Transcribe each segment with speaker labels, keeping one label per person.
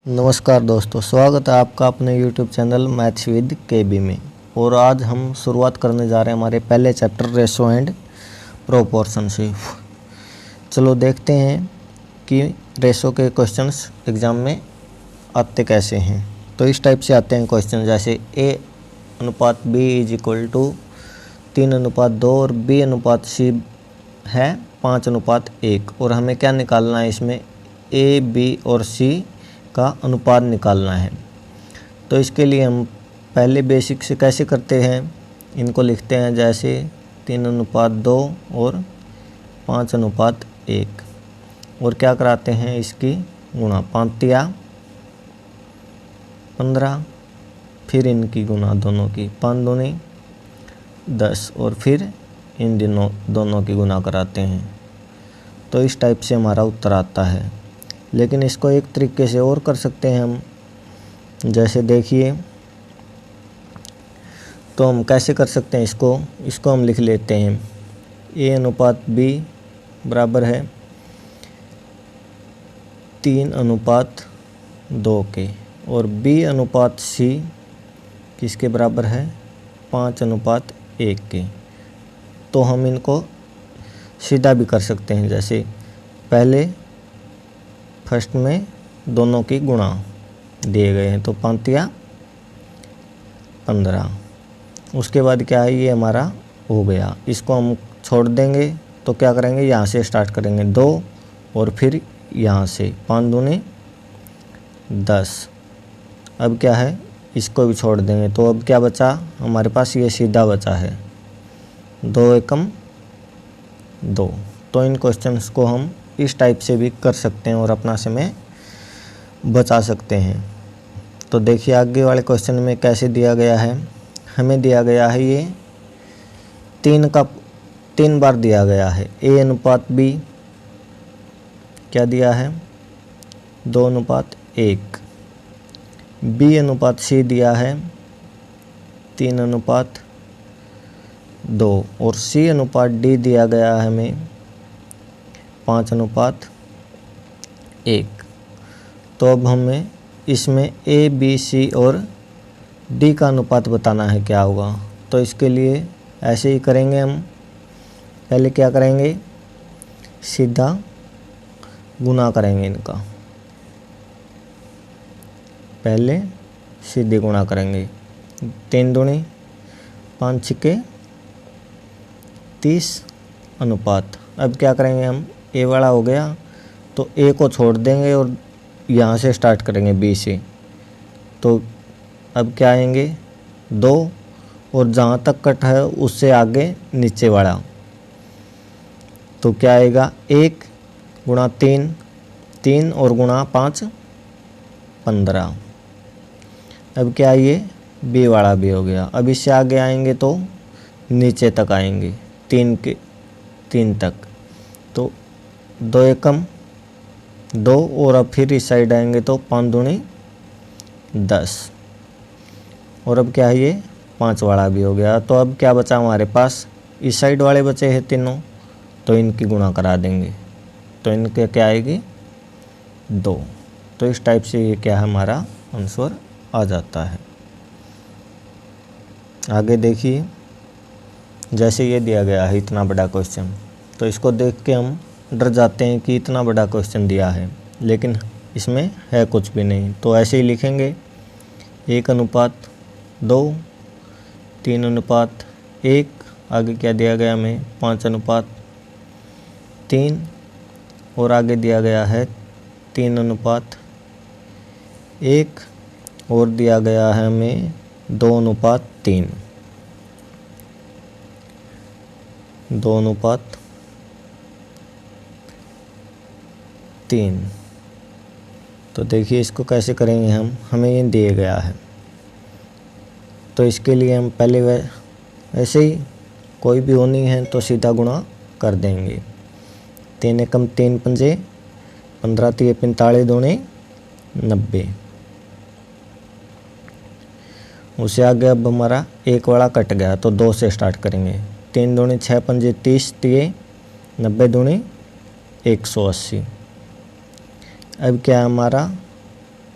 Speaker 1: नमस्कार दोस्तों, स्वागत है आपका अपने YouTube channel maths with KB में। और आज हम शुरुआत करने जा रहे हैं हमारे पहले चैप्टर रेशो एंड प्रोपोर्शन से। चलो देखते हैं कि रेशो के क्वेश्चंस एग्ज़ाम में आते कैसे हैं। तो इस टाइप से आते हैं क्वेश्चन, जैसे A/B = 3:2 और B/C है 5:1 और हमें क्या निकालना है, इसमें A, B और C का अनुपात निकालना है। तो इसके लिए हम पहले बेसिक से कैसे करते हैं, इनको लिखते हैं जैसे 3:2 और 5:1 और क्या कराते हैं इसकी गुणा, 5 15, फिर इनकी गुणा दोनों की, 5 दूनी 10 और फिर इन दोनों की गुणा कराते हैं। तो इस टाइप से हमारा उत्तर आता है। लेकिन इसको एक तरीके से और कर सकते हैं हम, जैसे देखिए, तो हम कैसे कर सकते हैं इसको हम लिख लेते हैं A/B बराबर है 3:2 के और B/C किसके बराबर है 5:1 के। तो हम इनको सीधा भी कर सकते हैं, जैसे पहले फर्स्ट में दोनों की गुणा दिए गए हैं तो 5 15, उसके बाद क्या है, ये हमारा हो गया। इसको हम छोड़ देंगे तो क्या करेंगे, यहाँ से स्टार्ट करेंगे 2 और फिर यहाँ से 5 दूनी 10। अब क्या है, इसको भी छोड़ देंगे तो अब क्या बचा हमारे पास, ये सीधा बचा है 2 एकम 2। तो इन क्वेश्चंस को हम इस टाइप से भी कर सकते हैं और अपना समय बचा सकते हैं। तो देखिए आगे वाले क्वेश्चन में कैसे दिया गया है, हमें दिया गया है ये 3 बार दिया गया है। A/B क्या दिया है 2:1, B/C दिया है 3:2 और C/D दिया गया है हमें 5:1। तो अब हमें इसमें A, B, C और D का अनुपात बताना है क्या होगा। तो इसके लिए ऐसे ही करेंगे हम, पहले क्या करेंगे, सीधा गुना करेंगे इनका, पहले सीधे गुणा करेंगे 3 दूनी 5 छक्के 30 अनुपात। अब क्या करेंगे हम, A वाला हो गया तो A को छोड़ देंगे और यहाँ से स्टार्ट करेंगे B से। तो अब क्या आएंगे 2 और जहाँ तक कट है उससे आगे नीचे वाला, तो क्या आएगा 1 गुणा 3 और गुणा 5 15। अब क्या ये B वाला भी हो गया। अब इससे आगे आएंगे तो नीचे तक आएंगे 3 तक, तो 2 एकम 2 और अब फिर इस साइड आएंगे तो 5 दूनी 10 और अब क्या है ये 5 वाला भी हो गया। तो अब क्या बचा हमारे पास, इस साइड वाले बचे हैं तीनों, तो इनकी गुणा करा देंगे तो इनके क्या आएगी 2। तो इस टाइप से ये क्या है हमारा आंसर आ जाता है। आगे देखिए, जैसे ये दिया गया है इतना बड़ा क्वेश्चन, तो इसको देख के हम डर जाते हैं कि इतना बड़ा क्वेश्चन दिया है, लेकिन इसमें है कुछ भी नहीं। तो ऐसे ही लिखेंगे 1:2, 3:1, आगे क्या दिया गया हमें 5:3 और आगे दिया गया है 3:1 और दिया गया है हमें 2:3, 2:3। तो देखिए इसको कैसे करेंगे हम, हमें ये दिए गया है। तो इसके लिए हम पहले ऐसे ही कोई भी होनी है तो सीधा गुणा कर देंगे। 3 एकम 3 पंजे 15 3 45 दूनी 90। उससे आगे अब हमारा 1 वाला कट गया तो 2 से स्टार्ट करेंगे। 3 दूनी 6 पंजे 30 3 90 दूनी 180। अब क्या है हमारा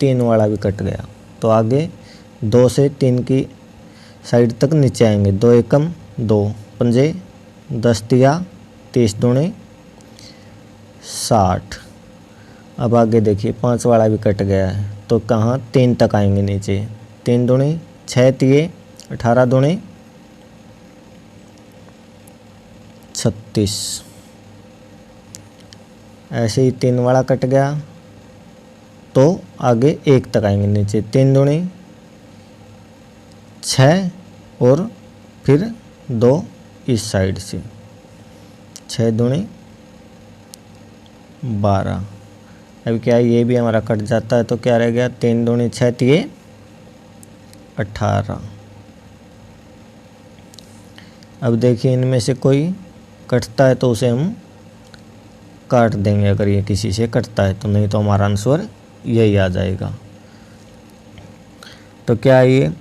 Speaker 1: 3 वाला भी कट गया। तो आगे 2 से 3 की साइड तक नीचे आएंगे। 2 एकम 2 पंजे 10 तिया 30 दूणे 60। अब आगे देखिए 5 वाला भी कट गया है, तो कहाँ 3 तक आएंगे नीचे। 3 दूणे 6 तिये 18 दूणे 36। ऐसे ही 3 वाला कट गया, तो आगे 1 तक आएंगे नीचे। 3 दूणे 6 और फिर 2 इस साइड से 6 दूणे 12। अब क्या है, ये भी हमारा कट जाता है, तो क्या रह गया 3 दूणे 6 तिये 18। अब देखिए इनमें से कोई कटता है तो उसे हम काट देंगे, अगर ये किसी से कटता है तो, नहीं तो हमारा आंसर यही आ जाएगा। तो क्या ये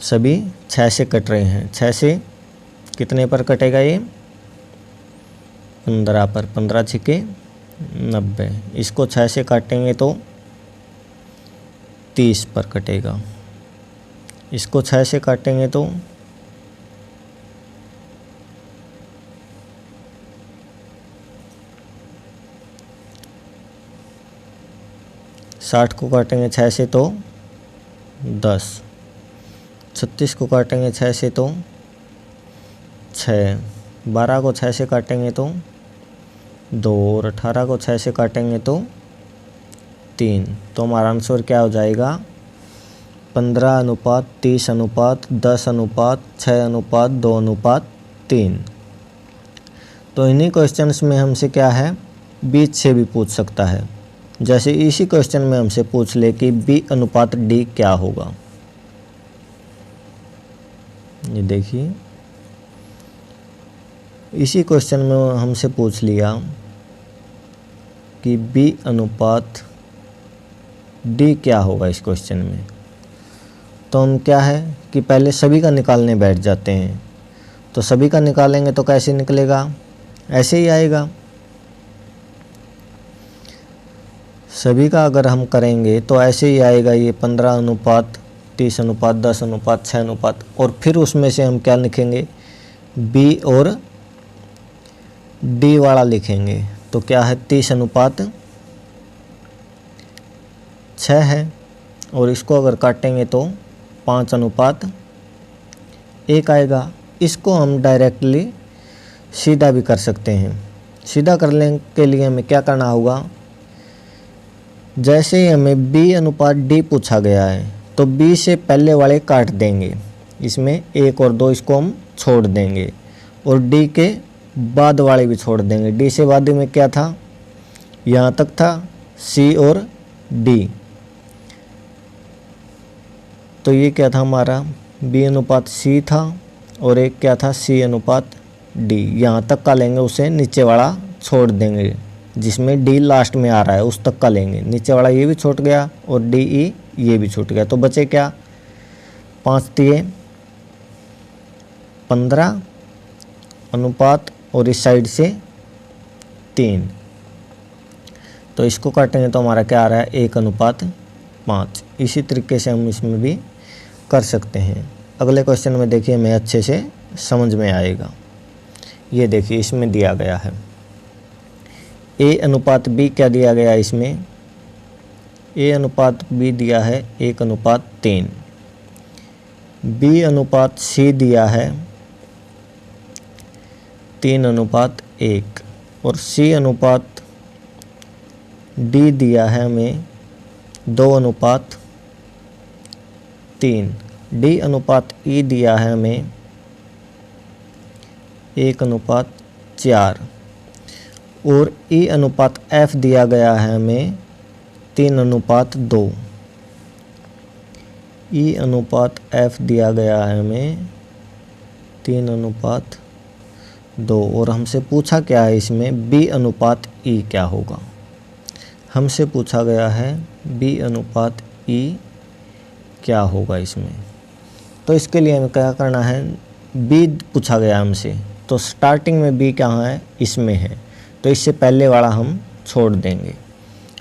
Speaker 1: सभी 6 से कट रहे हैं। 6 से कितने पर कटेगा ये 15 पर। 15 छिके 90। इसको 6 से काटेंगे तो 30 पर कटेगा। इसको 6 से काटेंगे तो 60 को काटेंगे 6 से तो 10। 36 को काटेंगे 6 से तो 6। 12 को 6 से काटेंगे तो 2 और 18 को 6 से काटेंगे तो 3। तो हमारा आंसर क्या हो जाएगा 15:30:10:10:2:3। तो इन्हीं क्वेश्चंस में हमसे क्या है बीच से भी पूछ सकता है। जैसे इसी क्वेश्चन में हमसे पूछ ले कि B/D क्या होगा। ये देखिए इसी क्वेश्चन में हमसे पूछ लिया कि B/D क्या होगा इस क्वेश्चन में। तो हम क्या है कि पहले सभी का निकालने बैठ जाते हैं। तो सभी का निकालेंगे तो कैसे निकलेगा, ऐसे ही आएगा। सभी का अगर हम करेंगे तो ऐसे ही आएगा, ये 15:30:10:6 और फिर उसमें से हम क्या लिखेंगे B और D वाला लिखेंगे। तो क्या है 30:6 है, और इसको अगर काटेंगे तो 5:1 आएगा। इसको हम डायरेक्टली सीधा भी कर सकते हैं। सीधा करने के लिए हमें क्या करना होगा, जैसे ही हमें B/D पूछा गया है तो B से पहले वाले काट देंगे, इसमें 1 और 2 इसको हम छोड़ देंगे, और D के बाद वाले भी छोड़ देंगे। D से बाद में क्या था, यहाँ तक था C और D। तो ये क्या था हमारा B/C था, और एक क्या था C/D। यहाँ तक का लेंगे, उसे नीचे वाला छोड़ देंगे जिसमें D लास्ट में आ रहा है, उस तक का लेंगे। नीचे वाला ये भी छूट गया और DE ये भी छूट गया। तो बचे क्या 5:15 और इस साइड से 3। तो इसको काटेंगे तो हमारा क्या आ रहा है 1:5। इसी तरीके से हम इसमें भी कर सकते हैं। अगले क्वेश्चन में देखिए हमें अच्छे से समझ में आएगा। ये देखिए इसमें दिया गया है A/B क्या दिया गया है इसमें, A/B दिया है 1:3। B/C दिया है 3:1 और C/D दिया है हमें 2:3। D/E दिया है हमें 1:4 और E/F दिया गया है हमें 3:2। E/F दिया गया है हमें 3:2 और हमसे पूछा क्या है इसमें B/E क्या होगा। हमसे पूछा गया है B/E क्या होगा इसमें। तो इसके लिए हमें क्या करना है, B पूछा गया हमसे, तो स्टार्टिंग में B कहाँ है, इसमें है, तो इससे पहले वाला हम छोड़ देंगे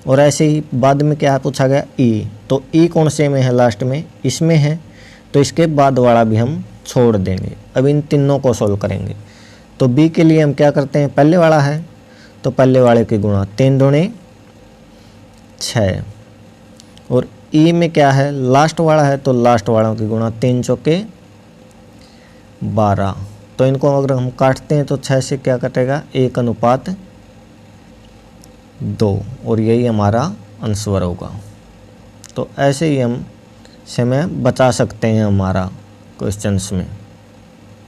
Speaker 1: और ऐसे ही बाद में क्या पूछा गया ई, तो ई कौन से में है, लास्ट में इसमें है, तो इसके बाद वाला भी हम छोड़ देंगे। अब इन तीनों को सोल्व करेंगे। तो बी के लिए हम क्या करते हैं, पहले वाला है तो पहले वाले के गुणा 3 दूणे 6, और ई में क्या है, लास्ट वाला है तो लास्ट वालों की गुणा 3 चौके 12। तो इनको अगर हम काटते हैं तो 6 से क्या कटेगा, 1:2, और यही हमारा आंसर होगा। तो ऐसे ही हम समय बचा सकते हैं हमारा क्वेश्चंस में।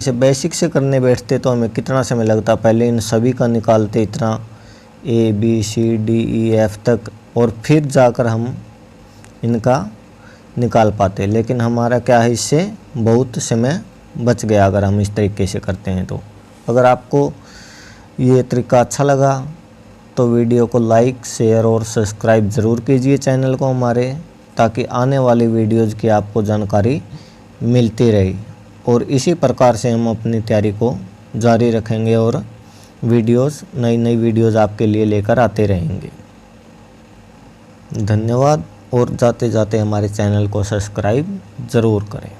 Speaker 1: इसे बेसिक से करने बैठते तो हमें कितना समय लगता, पहले इन सभी का निकालते इतना A B C D E F तक, और फिर जाकर हम इनका निकाल पाते। लेकिन हमारा क्या है, इससे बहुत समय बच गया अगर हम इस तरीके से करते हैं। तो अगर आपको ये तरीका अच्छा लगा तो वीडियो को लाइक, शेयर और सब्सक्राइब ज़रूर कीजिए चैनल को हमारे, ताकि आने वाली वीडियोज़ की आपको जानकारी मिलती रहे। और इसी प्रकार से हम अपनी तैयारी को जारी रखेंगे और नई नई वीडियोज़ आपके लिए लेकर आते रहेंगे। धन्यवाद, और जाते जाते हमारे चैनल को सब्सक्राइब ज़रूर करें।